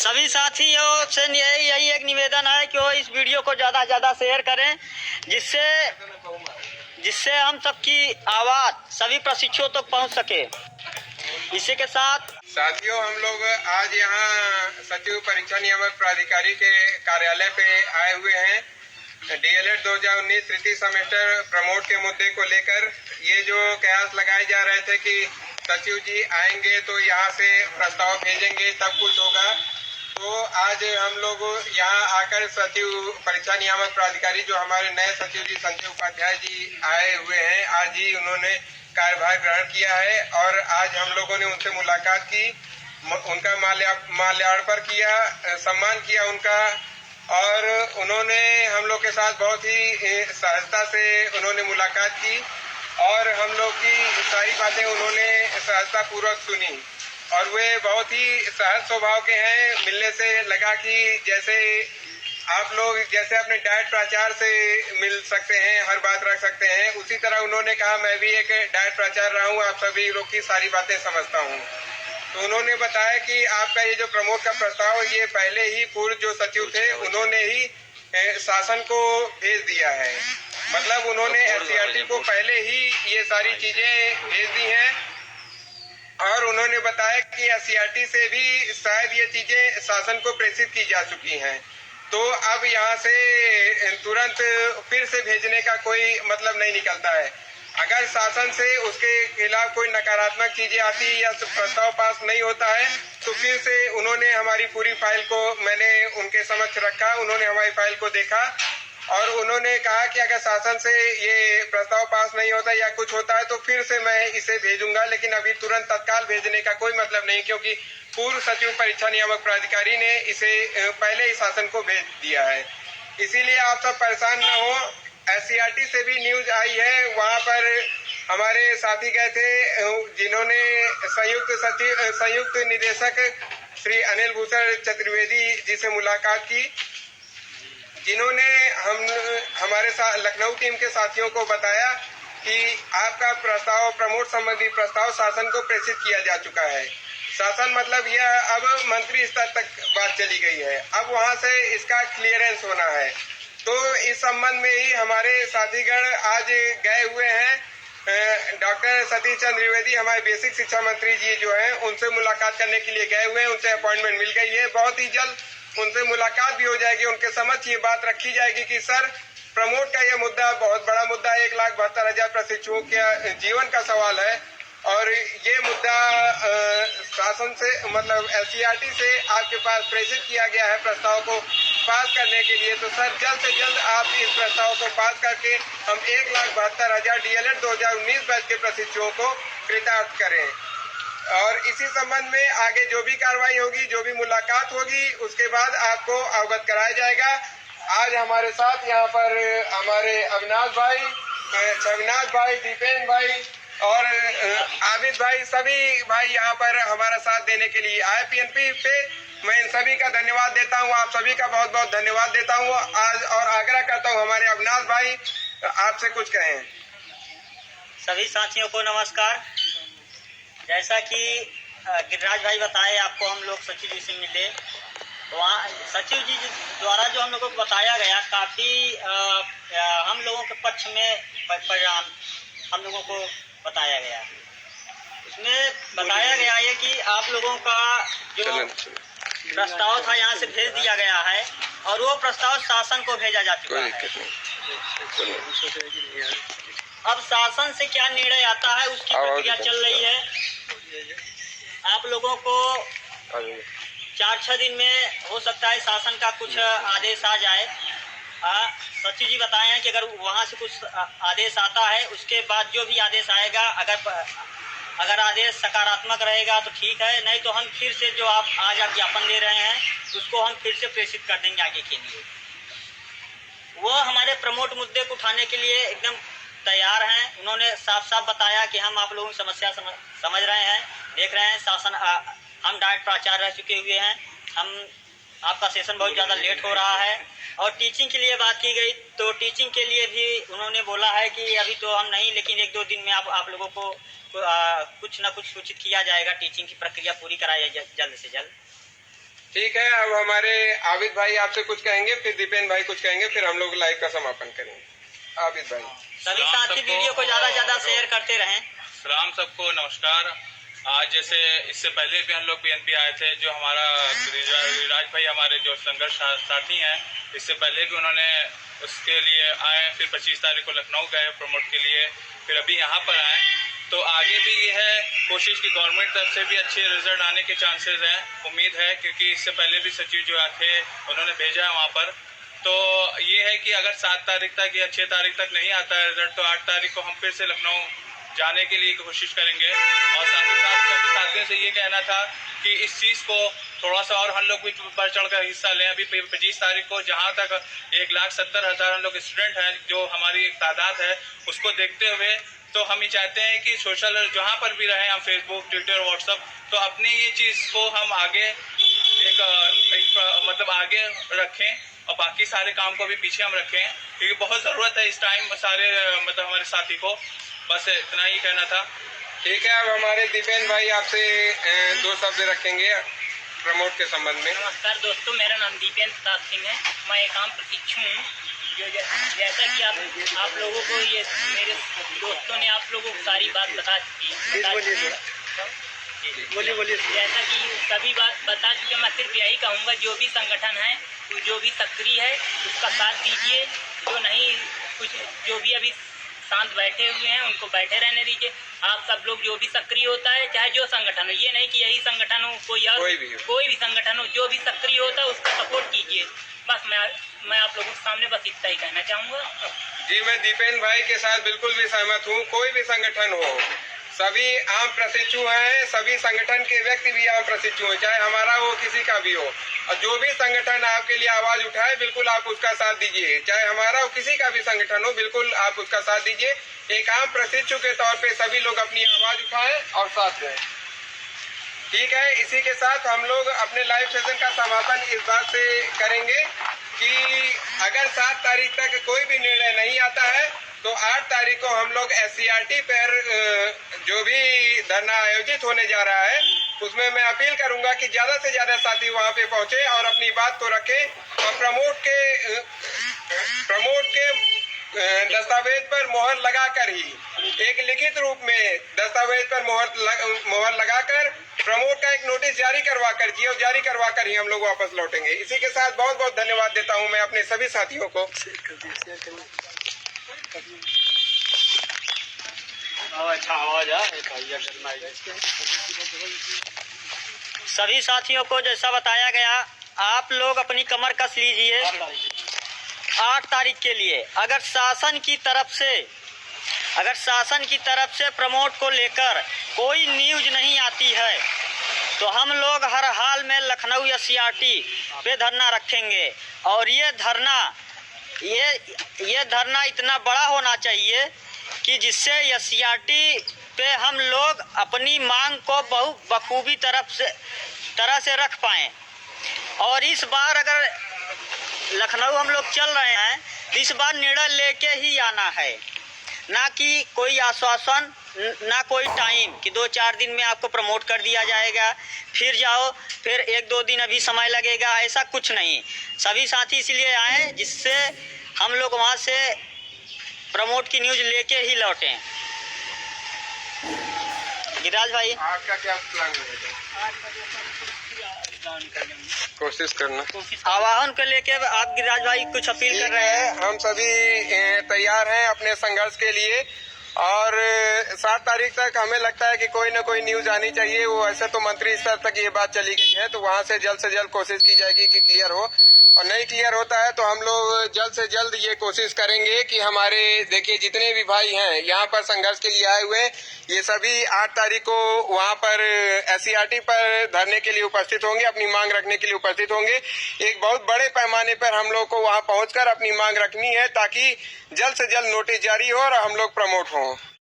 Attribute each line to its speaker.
Speaker 1: सभी साथियों से यही एक निवेदन है कि वो इस वीडियो को ज़्यादा से ज़्यादा शेयर करें, जिससे जिससे हम सबकी आवाज़ सभी प्रशिक्षुओं तक पहुंच सके। इसी के साथ
Speaker 2: साथियों, हम लोग आज यहाँ सचिव परीक्षा नियामक प्राधिकारी के कार्यालय पे आए हुए हैं। डीएलएड 2019 तृतीय सेमेस्टर प्रमोट के मुद्दे को लेकर ये जो कयास लगाए जा रहे थे कि सचिव जी आएंगे तो यहाँ से प्रस्ताव भेजेंगे तब कुछ होगा, तो आज हम लोग यहाँ आकर सचिव परीक्षा नियामक प्राधिकारी जो हमारे नए सचिव जी संजय उपाध्याय जी आए हुए हैं, आज ही उन्होंने कार्यभार ग्रहण किया है और आज हम लोगों ने उनसे मुलाकात की, उनका माल्यार्पण किया, सम्मान किया उनका, और उन्होंने हम लोग के साथ बहुत ही सहजता से उन्होंने मुलाकात की और हम लोग की सारी बातें उन्होंने सहजता पूर्वक सुनी और वे बहुत ही सहज स्वभाव के हैं। मिलने से लगा कि जैसे आप लोग जैसे अपने डायट प्राचार्य से मिल सकते हैं, हर बात रख सकते हैं, उसी तरह उन्होंने कहा मैं भी एक डायट प्राचार्य रहा हूँ, आप सभी लोग की सारी बातें समझता हूँ। तो उन्होंने बताया कि आपका ये जो प्रमोट का प्रस्ताव ये पहले ही पूर्व जो सचिव थे उन्होंने ही शासन को भेज दिया है, मतलब उन्होंने एससीईआरटी को पहले ही ये सारी चीजें भेज दी हैं और उन्होंने बताया कि एससीईआरटी से भी शायद ये चीजें शासन को प्रेषित की जा चुकी हैं। तो अब यहाँ से तुरंत फिर से भेजने का कोई मतलब नहीं निकलता है। अगर शासन से उसके खिलाफ कोई नकारात्मक चीजें आती या प्रस्ताव पास नहीं होता है तो फिर से उन्होंने हमारी पूरी फाइल को मैंने उनके समक्ष रखा, उन्होंने हमारी फाइल को देखा और उन्होंने कहा कि अगर शासन से ये प्रस्ताव पास नहीं होता या कुछ होता है तो फिर से मैं इसे भेजूंगा, लेकिन अभी तुरंत तत्काल भेजने का कोई मतलब नहीं, क्योंकि पूर्व सचिव परीक्षा नियामक प्राधिकारी ने इसे पहले ही शासन को भेज दिया है। इसीलिए आप सब परेशान न हो। एससीईआरटी से भी न्यूज आई है, वहाँ पर हमारे साथी गए थे जिन्होंने संयुक्त निदेशक श्री अनिल भूषण चतुर्वेदी जी से मुलाकात की, जिन्होंने हमारे साथ लखनऊ टीम के साथियों को बताया कि आपका प्रस्ताव प्रमोट संबंधी प्रस्ताव शासन को प्रेषित किया जा चुका है। शासन मतलब यह अब मंत्री स्तर तक बात चली गई है, अब वहां से इसका क्लियरेंस होना है। तो इस संबंध में ही हमारे साथीगण आज गए हुए हैं। डॉक्टर सतीश चंद्र द्विवेदी हमारे बेसिक शिक्षा मंत्री जी जो हैं उनसे मुलाकात करने के लिए गए हुए हैं, उनसे अपॉइंटमेंट मिल गई है। बहुत ही जल्द उनसे मुलाकात भी हो जाएगी, उनके समक्ष ये बात रखी जाएगी कि सर प्रमोट का ये मुद्दा बहुत बड़ा मुद्दा है, 1,72,000 प्रशिक्षुओं के जीवन का सवाल है और ये मुद्दा शासन से मतलब एससीईआरटी से आपके पास प्रेषित किया गया है प्रस्ताव को पास करने के लिए। तो सर जल्द से जल्द आप इस प्रस्ताव को पास करके हम 1,72,000 डीएलएड 2019 बैच के प्रशिक्षुओं को कृतार्थ करें और इसी संबंध में आगे जो भी कार्रवाई होगी, जो भी मुलाकात होगी, उसके बाद आपको अवगत कराया जाएगा। आज हमारे साथ यहाँ पर हमारे अविनाश भाई, छविनाश भाई, दीपेन भाई और आबिद भाई, सभी भाई यहाँ पर हमारा साथ देने के लिए आए पीएनपी पे। मैं इन सभी का धन्यवाद देता हूँ, आप सभी का बहुत बहुत धन्यवाद देता हूँ आज और आग्रह करता हूँ हमारे अविनाश भाई आपसे कुछ कहें।
Speaker 1: सभी साथियों को नमस्कार। जैसा कि गिरिराज भाई बताए, आपको हम लोग सचिव जी से मिले, वहाँ सचिव जी द्वारा जो हम लोगों को बताया गया काफ़ी हम लोगों के पक्ष में परिणाम हम लोगों को बताया गया। उसमें बताया गया है कि आप लोगों का जो प्रस्ताव था यहाँ से भेज दिया गया है और वो प्रस्ताव शासन को भेजा जा चुका है। अब शासन से क्या निर्णय आता है उसकी प्रक्रिया चल रही है। आप लोगों को 4-6 दिन में हो सकता है शासन का कुछ आदेश आ जाए। सचिव जी बताए हैं कि अगर वहाँ से कुछ आदेश आता है उसके बाद जो भी आदेश आएगा, अगर आदेश सकारात्मक रहेगा तो ठीक है, नहीं तो हम फिर से जो आप आज ज्ञापन दे रहे हैं उसको हम फिर से प्रेषित कर देंगे आगे के लिए। वो हमारे प्रमोट मुद्दे को उठाने के लिए एकदम तैयार हैं। उन्होंने साफ साफ बताया कि हम आप लोगों की समस्या समझ रहे हैं, देख रहे हैं। शासन हम डायट प्राचार्य रह चुके हुए हैं, हम आपका सेशन बहुत ज़्यादा लेट हो रहा है और टीचिंग के लिए बात की गई तो टीचिंग के लिए भी उन्होंने बोला है कि अभी तो हम नहीं, लेकिन 1-2 दिन में आप लोगों को कुछ ना कुछ सूचित किया जाएगा, टीचिंग की प्रक्रिया पूरी कराई जाए जल्द से जल्द।
Speaker 2: ठीक है, अब हमारे आबिद भाई आपसे कुछ कहेंगे, फिर दीपेन भाई कुछ कहेंगे, फिर हम लोग लाइव का समापन करेंगे। आबिद भाई।
Speaker 1: सभी साथी वीडियो को ज्यादा शेयर करते रहें।
Speaker 3: सलाम सबको, नमस्कार। आज जैसे इससे पहले भी हम लोग बीएनपी आए थे, जो हमारा गिरिराज भाई हमारे जो संघर्ष साथी हैं, इससे पहले भी उन्होंने उसके लिए आए, फिर 25 तारीख को लखनऊ गए प्रमोट के लिए, फिर अभी यहाँ पर आए। तो आगे भी ये है कोशिश की गवर्नमेंट तरफ से भी अच्छे रिजल्ट आने के चांसेस हैं, उम्मीद है, क्योंकि इससे पहले भी सचिव जो थे उन्होंने भेजा है वहाँ पर। तो ये है कि अगर 7 तारीख तक या 6 तारीख तक नहीं आता है रिजल्ट, तो 8 तारीख को हम फिर से लखनऊ जाने के लिए कोशिश करेंगे। और साथ ही साथ सभी साथियों से ये कहना था कि इस चीज़ को थोड़ा सा और हम लोग भी बढ़ चढ़ कर हिस्सा लें। अभी 25 तारीख को जहाँ तक 1,70,000 हम लोग स्टूडेंट हैं, जो हमारी एक तादाद है, उसको देखते हुए तो हम ये चाहते हैं कि सोशल जहाँ पर भी रहें, हम फेसबुक, ट्विटर, व्हाट्सअप, तो अपनी ये चीज़ को हम आगे एक मतलब आगे रखें और बाकी सारे काम को भी पीछे हम रखें, क्योंकि बहुत ज़रूरत है इस टाइम सारे मतलब हमारे साथी को। बस इतना ही कहना था।
Speaker 2: ठीक है, अब हमारे दीपेन भाई आपसे 2 शब्द रखेंगे प्रमोट के संबंध में।
Speaker 1: नमस्कार दोस्तों, मेरा नाम दीपेन प्रताप सिंह है। मैं एक आम प्रशिक्षु हूँ। जो जैसा कि आप लोगों को ये मेरे दोस्तों ने आप लोगों को सारी बात बता चुकी है। बोलिए। जैसा कि सभी बात बता चुके, मैं सिर्फ यही कहूँगा, जो भी संगठन है, जो भी सक्रिय है, उसका साथ दीजिए। जो नहीं कुछ, जो भी अभी शांत बैठे हुए हैं, उनको बैठे रहने दीजिए। आप सब लोग जो भी सक्रिय होता है, चाहे जो संगठन हो, ये नहीं कि यही संगठन हो, कोई भी संगठन हो, जो भी सक्रिय होता है उसका सपोर्ट कीजिए। बस मैं आप लोगों के सामने बस इतना ही कहना चाहूँगा।
Speaker 2: जी, मैं दीपेन भाई के साथ बिल्कुल भी सहमत हूँ। कोई भी संगठन हो, सभी आम प्रशिक्षु हैं, सभी संगठन के व्यक्ति भी आम प्रशिक्षु हैं, चाहे हमारा हो किसी का भी हो। और जो भी संगठन आपके लिए आवाज उठाए, बिल्कुल आप उसका साथ दीजिए, चाहे हमारा हो किसी का भी संगठन हो, बिल्कुल आप उसका साथ दीजिए। एक आम प्रशिक्षु के तौर पे सभी लोग अपनी आवाज उठाएं और साथ दें। ठीक है, इसी के साथ हम लोग अपने लाइव सेशन का समापन इस बात से करेंगे कि अगर 7 तारीख तक कोई भी निर्णय नहीं आता है, तो 8 तारीख को हम लोग SCRT पर जो भी धरना आयोजित होने जा रहा है, उसमें मैं अपील करूंगा कि ज्यादा से ज्यादा साथी वहां पे पहुंचे और अपनी बात को रखें और प्रमोट के दस्तावेज पर मोहर लगाकर ही, एक लिखित रूप में दस्तावेज पर मोहर लगाकर प्रमोट का एक नोटिस जारी करवाकर ही हम लोग वापस लौटेंगे। इसी के साथ बहुत बहुत धन्यवाद देता हूं मैं अपने सभी साथियों को।
Speaker 1: सभी साथियों को जैसा बताया गया, आप लोग अपनी कमर कस लीजिए। 8 तारीख के लिए अगर शासन की तरफ से प्रमोट को लेकर कोई न्यूज नहीं आती है, तो हम लोग हर हाल में लखनऊ SCRT पे धरना रखेंगे। और ये धरना इतना बड़ा होना चाहिए कि जिससे SCRT पे हम लोग अपनी मांग को बहुत बखूबी तरह से रख पाएँ। और इस बार अगर लखनऊ हम लोग चल रहे हैं, तो इस बार निर्णय लेके ही आना है, ना कि कोई आश्वासन, ना कोई टाइम कि 2-4 दिन में आपको प्रमोट कर दिया जाएगा, फिर जाओ, फिर 1-2 दिन अभी समय लगेगा, ऐसा कुछ नहीं। सभी साथी इसलिए आए जिससे हम लोग वहाँ से प्रमोट की न्यूज़ लेके ही लौटें। गिरिराज भाई,
Speaker 2: आपका क्या प्लान है? कोशिश करना
Speaker 1: आवाहन को लेके आप गिरिराज भाई कुछ अपील कर रहे हैं?
Speaker 2: हम सभी तैयार हैं अपने संघर्ष के लिए, और 7 तारीख तक हमें लगता है कि कोई न कोई न्यूज आनी चाहिए। वो ऐसे तो मंत्री स्तर तक ये बात चली गई है, तो वहाँ से जल्द कोशिश की जाएगी कि क्लियर हो, और नहीं क्लियर होता है तो हम लोग जल्द से जल्द ये कोशिश करेंगे कि हमारे देखिए जितने भी भाई हैं यहाँ पर संघर्ष के लिए आए हुए, ये सभी 8 तारीख को वहाँ पर SCRT पर धरने के लिए उपस्थित होंगे, अपनी मांग रखने के लिए उपस्थित होंगे। एक बहुत बड़े पैमाने पर हम लोग को वहाँ पहुंचकर अपनी मांग रखनी है, ताकि जल्द से जल्द नोटिस जारी हो और हम लोग प्रमोट हों।